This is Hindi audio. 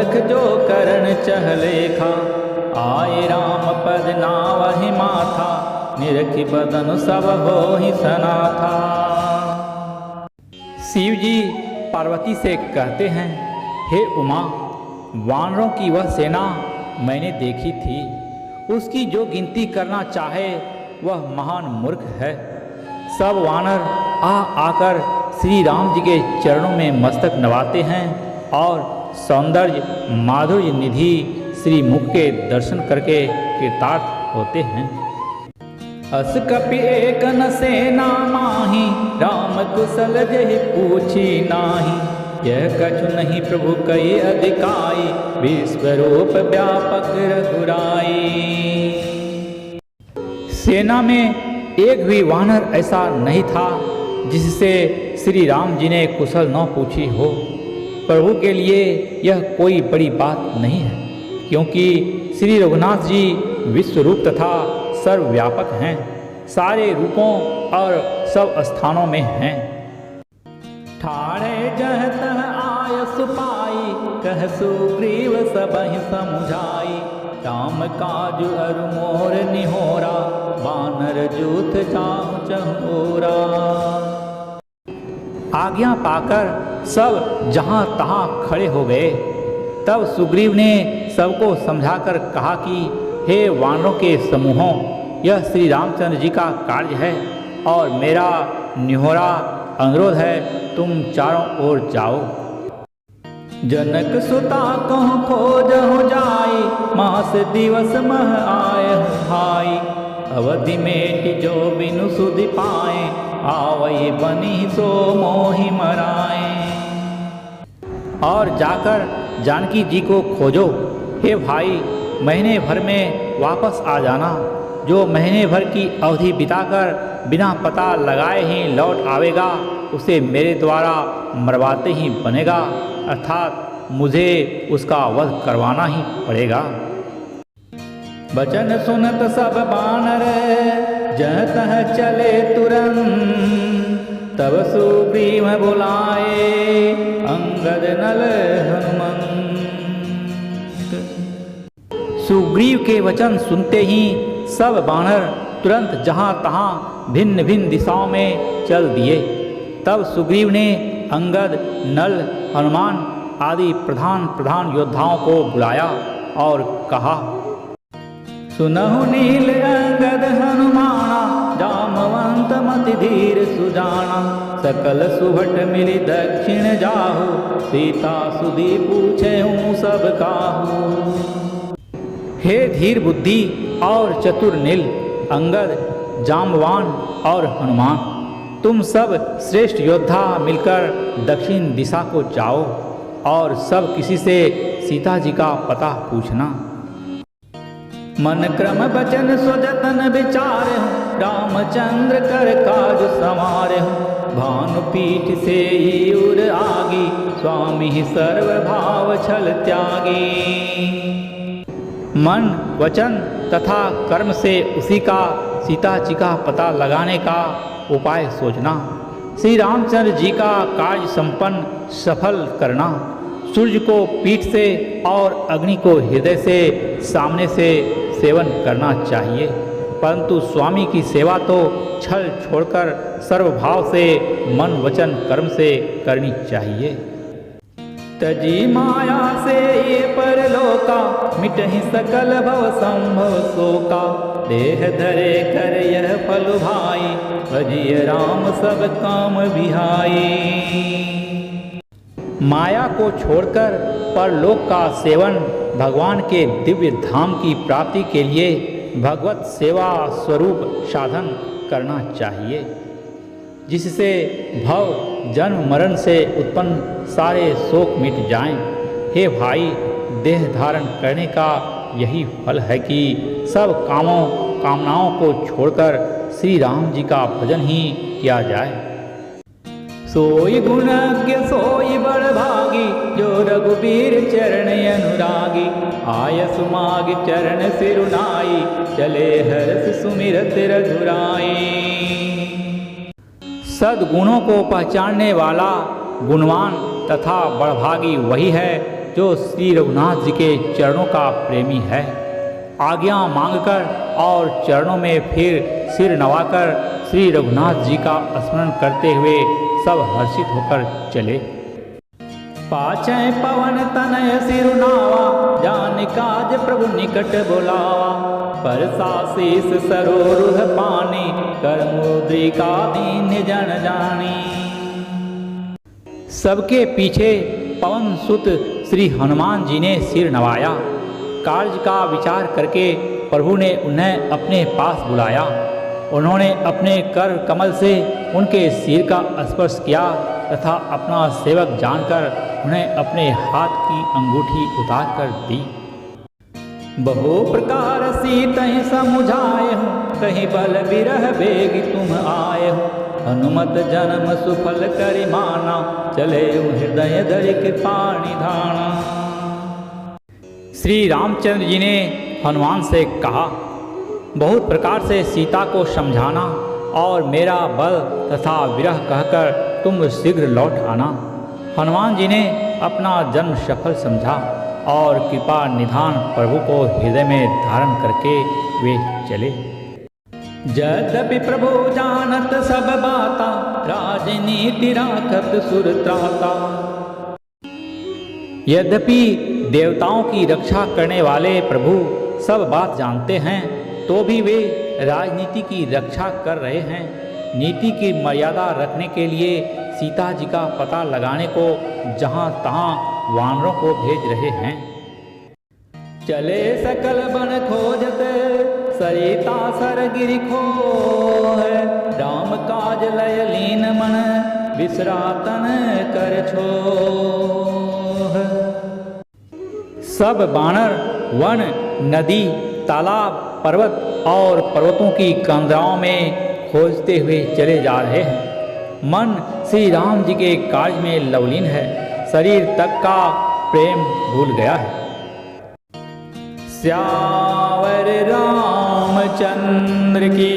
मूरख जो करण चहलेखा, आए राम पद नावहि माथा, निरखि बदन सब होहि सनाथा। शिव जी पार्वती से कहते हैं, हे उमा, वानरों की वह सेना मैंने देखी थी, उसकी जो गिनती करना चाहे वह महान मूर्ख है। सब वानर आकर श्री राम जी के चरणों में मस्तक नवाते हैं और सौंदर्य माधुर्य निधि श्री मुख के दर्शन करके कृतार्थ होते हैं। अस कपि एक न सेना माही, राम कुशल जहि पूछी नाही, यह कछु नहीं प्रभु कई अधिकाई, विश्वरूप व्यापक रघुराई। सेना में एक भी वानर ऐसा नहीं था जिससे श्री राम जी ने कुशल न पूछी हो। प्रभु के लिए यह कोई बड़ी बात नहीं है, क्योंकि श्री रघुनाथ जी विश्वरूप तथा सर्वव्यापक हैं, सारे रूपों और सब स्थानों में हैं। ठाणे जह तह आय सुपाई, कह सुग्रीव सबहि समुझाई, राम काज अरु मोर निहोरा, वानर जूथ जाहु चहुरा। आज्ञा पाकर सब जहाँ तहाँ खड़े हो गए। तब सुग्रीव ने सबको समझाकर कहा कि हे वानरों के समूहों, यह श्री रामचंद्र जी का कार्य है और मेरा निहोरा अनुरोध है, तुम चारों ओर जाओ। जनक सुता कहूँ खोजहु जाई, मास दिवस मह आए भाई, अवधि मेटि जो बिनु सुधि पाए, आवई बनी सो मोहि मराए। और जाकर जानकी जी को खोजो। हे भाई, महीने भर में वापस आ जाना। जो महीने भर की अवधि बिताकर बिना पता लगाए ही लौट आवेगा, उसे मेरे द्वारा मरवाते ही बनेगा, अर्थात मुझे उसका वध करवाना ही पड़ेगा। वचन सुनत सब बानर, जह तह चले तुरंत, तब सुग्रीव बुलाए, अंगद नल हनुमंत। सुग्रीव के वचन सुनते ही सब बानर तुरंत जहाँ तहाँ भिन्न भिन्न दिशाओं में चल दिए। तब सुग्रीव ने अंगद, नल, हनुमान आदि प्रधान प्रधान योद्धाओं को बुलाया और कहा, सुनहु नील अंगद हनुमाना, जामवंत मति धीर सुजाना, सकल सुभट मिली दक्षिण जाहु, सीता सुधी पूछे हूँ सब काहू। हे धीर बुद्धि और चतुर नील, अंगद, जाम्बवान और हनुमान, तुम सब श्रेष्ठ योद्धा मिलकर दक्षिण दिशा को जाओ और सब किसी से सीता जी का पता पूछना। मन क्रम बचन सुजतन विचारे, रामचंद्र कर काज संवारे, भानुपीठ से ही उर आगी, स्वामी सर्व भाव छल त्यागी। मन, वचन तथा कर्म से उसी का सीता जी का पता लगाने का उपाय सोचना, श्री रामचंद्र जी का कार्य संपन्न सफल करना, सूर्य को पीठ से और अग्नि को हृदय से सामने से सेवन करना चाहिए, परंतु स्वामी की सेवा तो छल छोड़कर सर्वभाव से मन वचन कर्म से करनी चाहिए। तजी माया से ये परलोका, मिटहि सकल भव संभव शोका, देह धरे कर यह फल भाई, भजिय राम सब काम बिहाई। माया को छोड़कर परलोक का सेवन भगवान के दिव्य धाम की प्राप्ति के लिए भगवत सेवा स्वरूप साधन करना चाहिए, जिससे भव जन्म मरण से उत्पन्न सारे शोक मिट जाएं। हे भाई, देह धारण करने का यही फल है कि सब कामनाओं को छोड़कर श्री राम जी का भजन ही किया जाए। सोई गुणज्ञ सोई बड़ भागी, जो रघुबीर चरण अनुरागी, आय सुमाग चरण सिरुनाई, चले हर्ष सुमिरत रघुराई। सद्गुणों को पहचानने वाला गुणवान तथा बड़भागी वही है जो श्री रघुनाथ जी के चरणों का प्रेमी है। आज्ञा मांगकर और चरणों में फिर सिर नवाकर श्री रघुनाथ जी का स्मरण करते हुए सब हर्षित होकर चले। पाचै पवन तनय सिरुनावा, जान काज प्रभु निकट बुलावा। परसा शीस सरोरुह पानी, कर मुद्रिका दीन जन जानी। सबके पीछे पवन सुत श्री हनुमान जी ने सिर नवाया। कार्य का विचार करके प्रभु ने उन्हें अपने पास बुलाया। उन्होंने अपने कर कमल से उनके सिर का स्पर्श किया तथा अपना सेवक जानकर उन्हें अपने हाथ की अंगूठी उतार कर दी। बहु प्रकार सीतहि समुझाए हूँ, कहीं बल बिरह बेग तुम आए हो। हनुमत जन्म सुफल करि माना, चले हृदय धरि कृपा निधाना। श्री रामचंद्र जी ने हनुमान से कहा, बहुत प्रकार से सीता को समझाना और मेरा बल तथा विरह कहकर तुम शीघ्र लौट आना। हनुमान जी ने अपना जन्म सफल समझा और कृपा निधान प्रभु को हृदय में धारण करके वे चले। यद्यपि प्रभु जानत सब बाता, राजनीति राखत सुर त्राता। यद्यपि देवताओं की रक्षा करने वाले प्रभु सब बात जानते हैं, तो भी वे राजनीति की रक्षा कर रहे हैं। नीति की मर्यादा रखने के लिए सीता जी का पता लगाने को जहाँ तहाँ वानरों को भेज रहे हैं। चले सकल बन खोजत, सरिता सर गिरि खोह। राम काज लय लीन मन, बिसरातन कर छोह। सब बानर वन, नदी, तालाब, पर्वत और पर्वतों की कंदराओं में खोजते हुए चले जा रहे हैं। मन श्री राम जी के कार्य में लवलीन है, शरीर तक का प्रेम भूल गया है। श्यावर रामचंद्र की